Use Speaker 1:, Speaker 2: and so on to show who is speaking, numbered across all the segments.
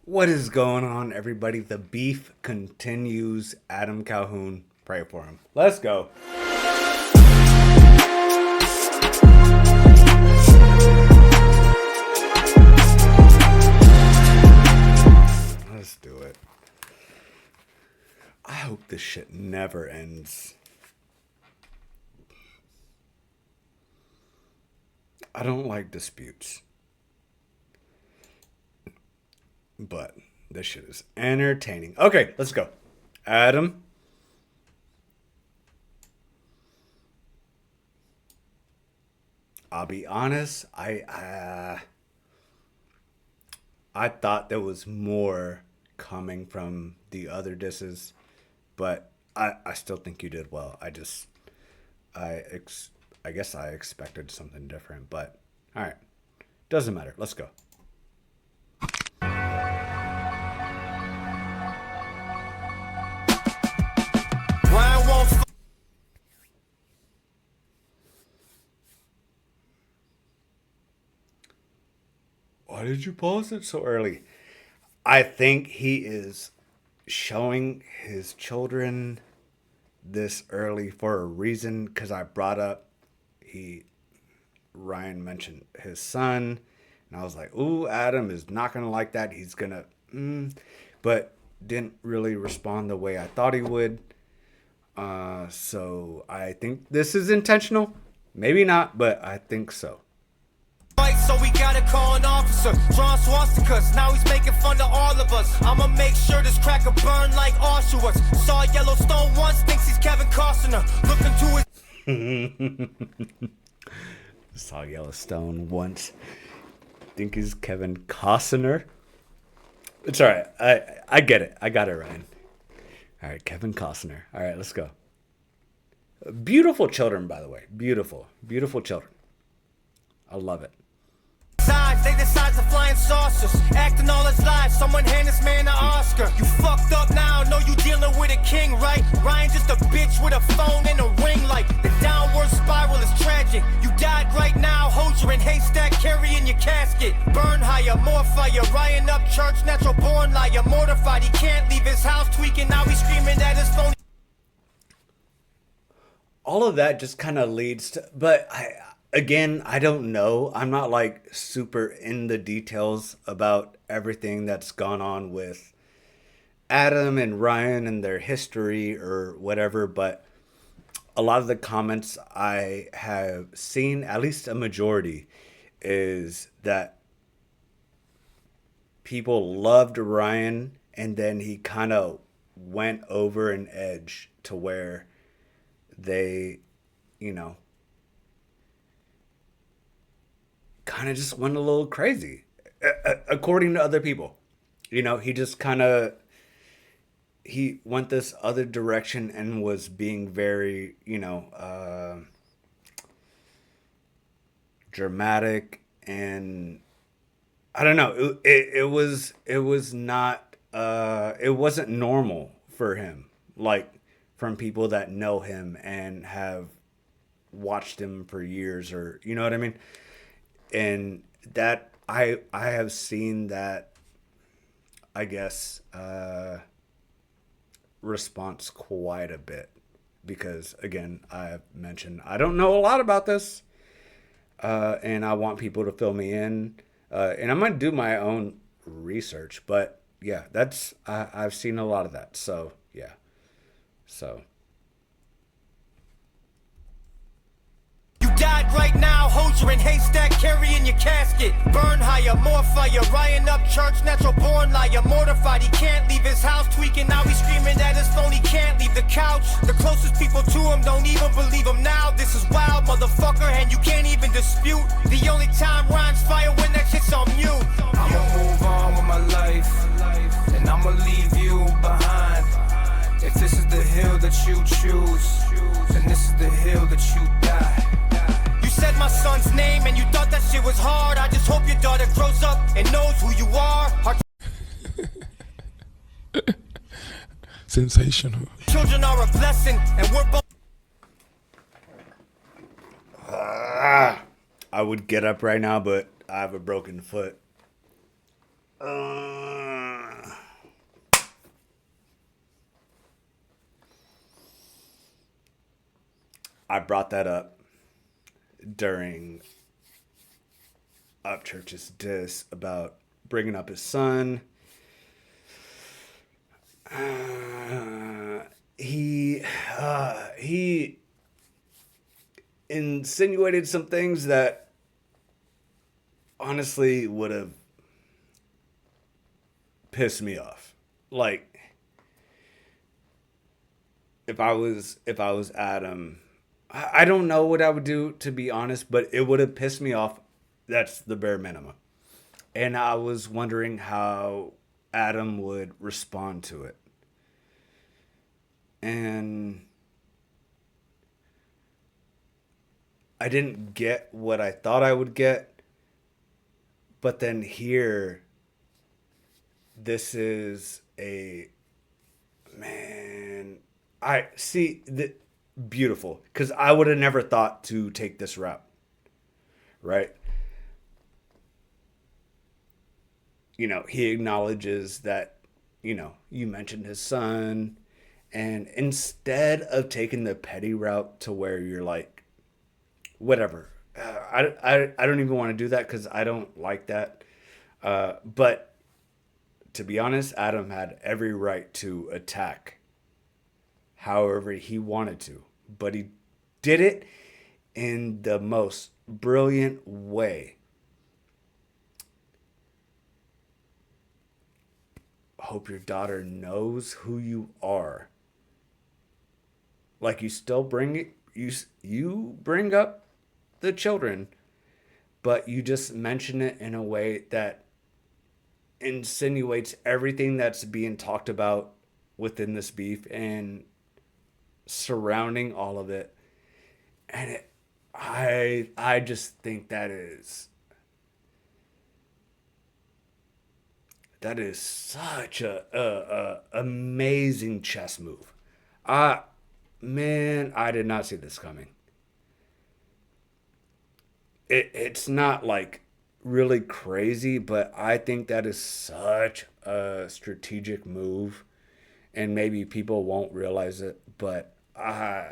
Speaker 1: What is going on, everybody? The beef continues. Adam Calhoun, pray for him. Let's go. Let's do it. I hope this shit never ends. I don't like disputes. But this shit is entertaining. Okay, let's go. Adam. I'll be honest. I thought there was more coming from the other disses, but I still think you did well. I I guess I expected something different, but all right, doesn't matter. Let's go. Why did you pause it so early? I think he is showing his children this early for a reason because I brought up he Ryan mentioned his son and I was like, ooh, Adam is not gonna like that. He's gonna but didn't really respond the way I thought he would. So I think this is intentional. Maybe not, but I think so.
Speaker 2: So we gotta call an officer, drawing swastikas. Now he's making fun of all of us. I'ma make sure this cracker burn like Oshawas. Saw Yellowstone once, thinks he's Kevin Costner. Look into his
Speaker 1: Saw Yellowstone once, think he's Kevin Costner. It's all right. I get it. I got it, Ryan. All right, Kevin Costner. All right, let's go. Beautiful children, by the way. Beautiful children. I love it.
Speaker 2: They the size of flying saucers, acting all his life. Someone hand this man an Oscar. You fucked up now, know you dealing with a king, right? Ryan just a bitch with a phone and a ring light. The downward spiral is tragic. You died right now, hold you in haystack, carrying your casket. Burn higher, more fire. Ryan up church, natural born liar, mortified. He can't leave his house, tweaking. Now he's screaming at his phone.
Speaker 1: All of that just kind of leads to, but I don't know. I'm not like super in the details about everything that's gone on with Adam and Ryan and their history or whatever, but a lot of the comments I have seen, at least a majority, is that people loved Ryan and then he kind of went over an edge to where they, kind of just went a little crazy, according to other people. He just he went this other direction and was being very, dramatic, and I don't know. It was not. It wasn't normal for him, like from people that know him and have watched him for years, or you know what I mean. And that I have seen that, I guess, response quite a bit because, again, I've mentioned I don't know a lot about this, and I want people to fill me in, and I'm gonna do my own research. But yeah, I've seen a lot of that. So yeah, so.
Speaker 2: Died right now, hold you in haystack, carrying your casket. Burn higher, more fire. Ryan up church, natural born liar, mortified. He can't leave his house, tweaking. Now he's screaming at his phone. He can't leave the couch. The closest people to him don't even believe him now. This is wild, motherfucker, and you can't even dispute. The only time Ryan's fire when that shit's on mute.
Speaker 3: I'ma move on with my life, and I'ma leave you behind. If this is the hill that you choose, then this is the hill that you die.
Speaker 2: Said my son's name and you thought that shit was hard. I just hope your daughter grows up and knows who you are.
Speaker 4: Sensational.
Speaker 2: Children are a blessing and we're both.
Speaker 1: I would get up right now, but I have a broken foot. I brought that up during Upchurch's diss about bringing up his son. He insinuated some things that honestly would have pissed me off. Like, if I was Adam, I don't know what I would do, to be honest, but it would have pissed me off. That's the bare minimum. And I was wondering how Adam would respond to it. And I didn't get what I thought I would get. But then here, this is I see the beautiful, because I would have never thought to take this route, right? You know, he acknowledges that, you know, you mentioned his son, and instead of taking the petty route to where you're like, whatever, I don't even want to do that because I don't like that. But to be honest, Adam had every right to attack however he wanted to, but he did it in the most brilliant way. Hope your daughter knows who you are. Like, you still bring it, you bring up the children, but you just mention it in a way that insinuates everything that's being talked about within this beef and surrounding all of it. And I just think that is such a amazing chess move. Man, I did not see this coming. It's not like really crazy, but I think that is such a strategic move, and maybe people won't realize it, but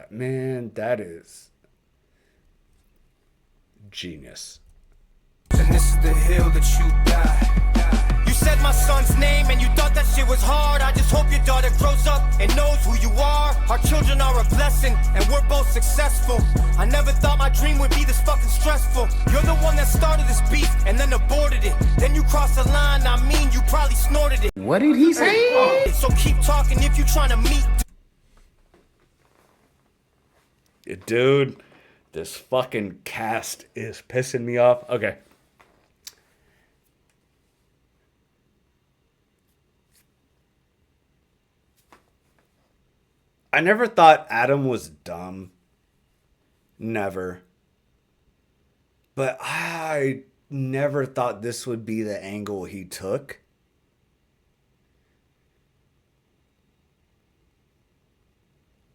Speaker 1: man, that is genius.
Speaker 3: And this is the hill that you die.
Speaker 2: You said my son's name and you thought that shit was hard. I just hope your daughter grows up and knows who you are. Our children are a blessing and we're both successful. I never thought my dream would be this fucking stressful. You're the one that started this beef and then aborted it. Then you crossed the line, I mean you probably snorted it.
Speaker 4: What did he say?
Speaker 2: So keep talking if you trying to meet.
Speaker 1: Dude, this fucking cast is pissing me off. Okay. I never thought Adam was dumb. Never. But I never thought this would be the angle he took.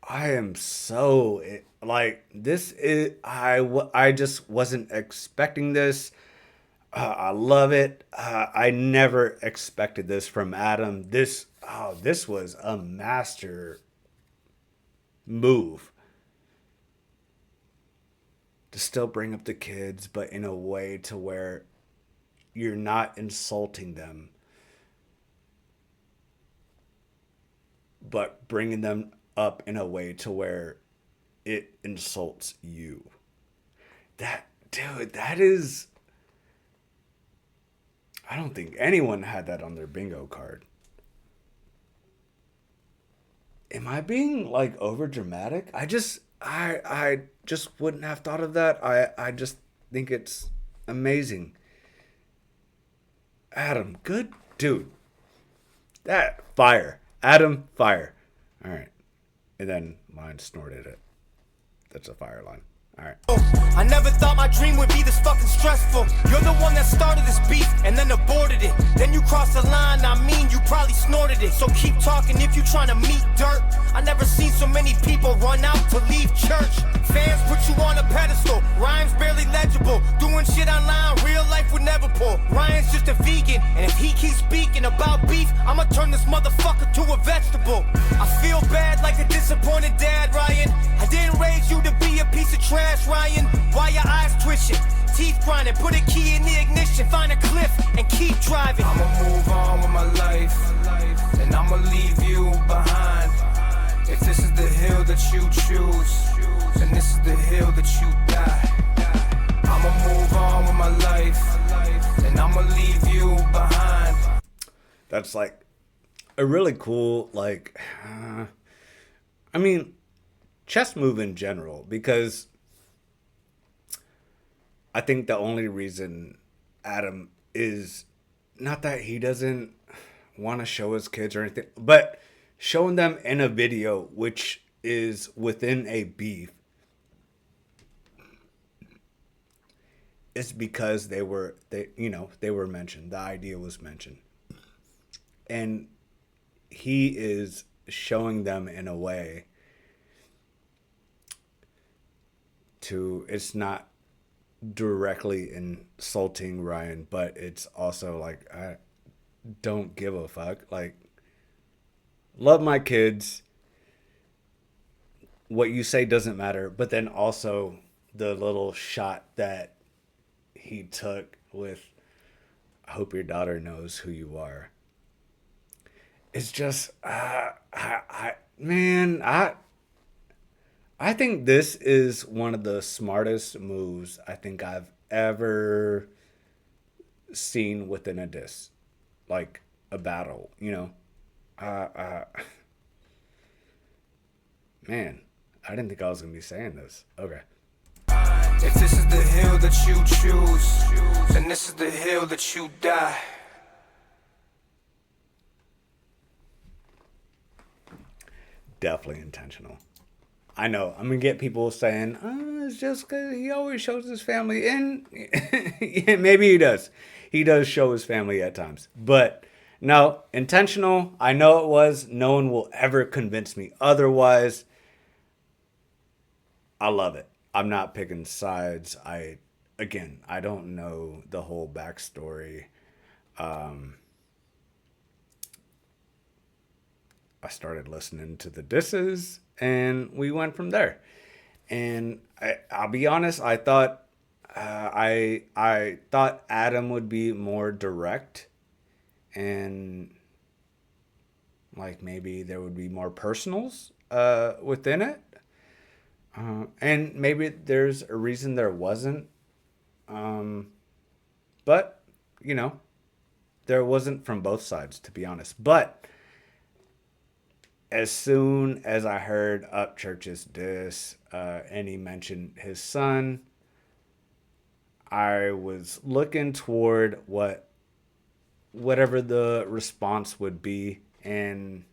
Speaker 1: I am so, like, this is, I just wasn't expecting this. I love it. I never expected this from Adam. This was a master move to still bring up the kids, but in a way to where you're not insulting them, but bringing them up in a way to where it insults you. That is, I don't think anyone had that on their bingo card. Am I being like over dramatic? I just wouldn't have thought of that. I just think it's amazing. Adam, good dude. That fire. Adam, fire. All right. And then mine snorted it. That's a fire line. All right.
Speaker 2: I never thought my dream would be this fucking stressful. You're the one that started this beef and then aborted it. Then you crossed the line, I mean you probably snorted it. So keep talking if you trying to meet dirt. I never seen so many people run out to leave church. Fans put you on a pedestal, rhymes barely legible. Doing shit online, real life would never pull. Ryan's just a vegan, and if he keeps speaking about beef, I'ma turn this motherfucker to a vegetable. I feel bad like a disappointed dad, Ryan. I Didn't raise you to be a piece of trash, Ryan. Why your eyes twitching? Teeth grinding, put a key in the ignition, find a cliff and keep driving.
Speaker 3: I'ma move on with my life, and I'ma leave you behind. If this is the hill that you choose, then this is the hill that you die. I'ma move on with my life, and I'ma leave you behind.
Speaker 1: That's like a really cool, like, I mean, chess move in general, because I think the only reason Adam is not that he doesn't want to show his kids or anything, but showing them in a video, which is within a beef, is because they were mentioned. The idea was mentioned. And he is showing them in a way to, it's not directly insulting Ryan, but it's also like, I don't give a fuck. Like, love my kids. What you say doesn't matter. But then also the little shot that he took with, I hope your daughter knows who you are. It's just, I think this is one of the smartest moves I think I've ever seen within a diss, like a battle, you know. Man, I didn't think I was gonna be saying this. Okay.
Speaker 3: If this is the hill that you choose, then this is the hill that you die.
Speaker 1: Definitely intentional. I know I'm gonna get people saying, it's just because he always shows his family, and yeah, maybe he does. He does show his family at times, but no, intentional. I know it was. No one will ever convince me otherwise. I love it. I'm not picking sides. I don't know the whole backstory. I started listening to the disses, and we went from there. And I'll be honest, I thought I thought Adam would be more direct, and like maybe there would be more personals within it. And maybe there's a reason there wasn't. But, you know, there wasn't from both sides, to be honest. But as soon as I heard Upchurch's diss, and he mentioned his son, I was looking toward whatever the response would be. And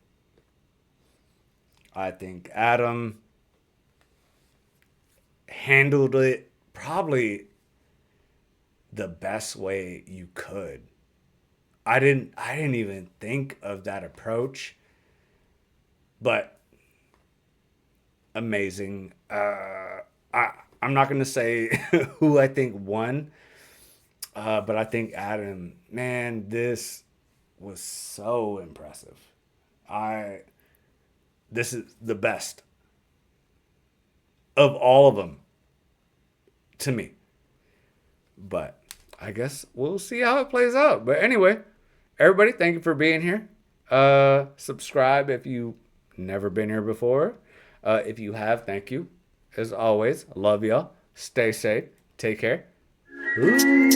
Speaker 1: I think Adam handled it probably the best way you could. I didn't even think of that approach, but amazing. I'm not going to say who I think won, but I think Adam, man, this was so impressive. This is the best of all of them to me. But I guess we'll see how it plays out. But anyway, everybody, thank you for being here. Subscribe if you've never been here before. If you have, thank you. As always, love y'all. Stay safe. Take care. Ooh.